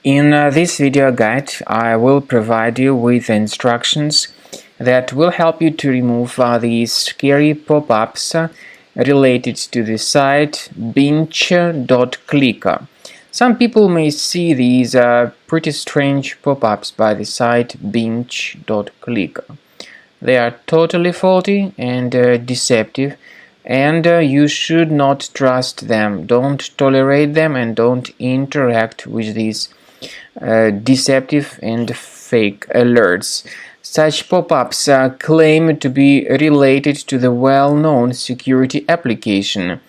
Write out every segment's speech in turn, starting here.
In this video guide, I will provide you with instructions that will help you to remove these scary pop-ups related to the site Bintch.click. Some people may see these pretty strange pop-ups by the site Bintch.click. They are totally faulty and deceptive, and you should not trust them. Don't tolerate them and don't interact with these deceptive and fake alerts. Such pop-ups claim to be related to the well-known security application.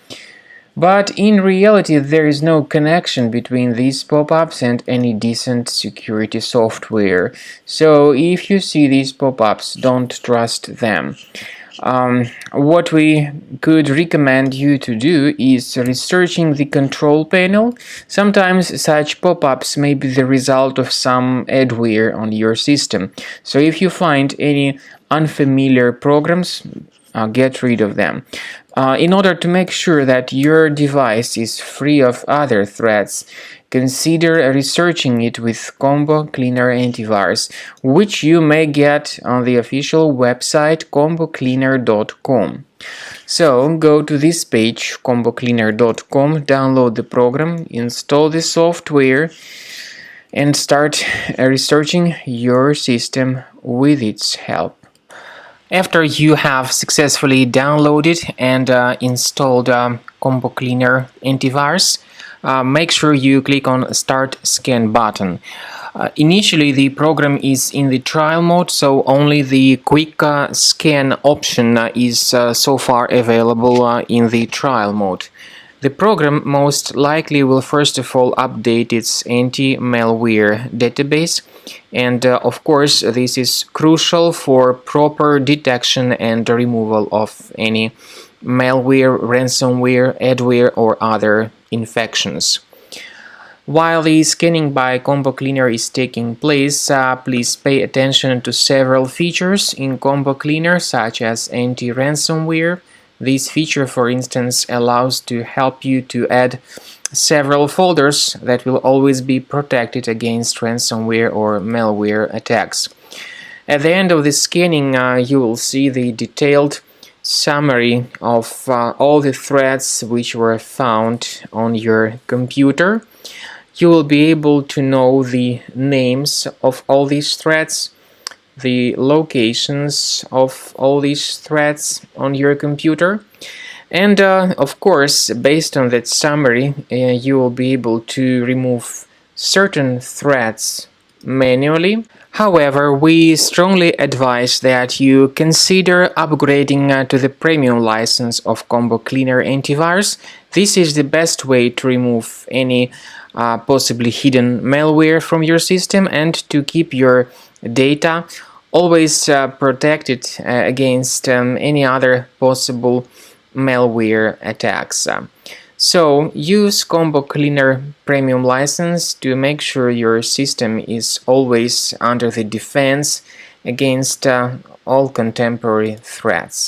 But in reality, there is no connection between these pop-ups and any decent security software. So if you see these pop-ups, don't trust them. What we could recommend you to do is researching the control panel. Sometimes such pop-ups may be the result of some adware on your system. So if you find any unfamiliar programs, get rid of them. In order to make sure that your device is free of other threats, consider researching it with Combo Cleaner Antivirus, which you may get on the official website combocleaner.com. So go to this page, combocleaner.com, download the program, install the software, and start researching your system with its help. After you have successfully downloaded and installed Combo Cleaner Antivirus, make sure you click on Start Scan button. Initially, the program is in the trial mode, so only the quick scan option is so far available in the trial mode. The program most likely will first of all update its anti-malware database, and of course this is crucial for proper detection and removal of any malware, ransomware, adware or other infections. While the scanning by Combo Cleaner is taking place, please pay attention to several features in Combo Cleaner, such as anti-ransomware. This feature, for instance, allows to help you to add several folders that will always be protected against ransomware or malware attacks. At the end of the scanning, you will see the detailed summary of all the threats which were found on your computer. You will be able to know the names of all these threats, the locations of all these threats on your computer, and of course, based on that summary, you will be able to remove certain threats manually. However, we strongly advise that you consider upgrading to the premium license of Combo Cleaner Antivirus. This is the best way to remove any possibly hidden malware from your system and to keep your data always protected against any other possible malware attacks. So use Combo Cleaner Premium license to make sure your system is always under the defense against all contemporary threats.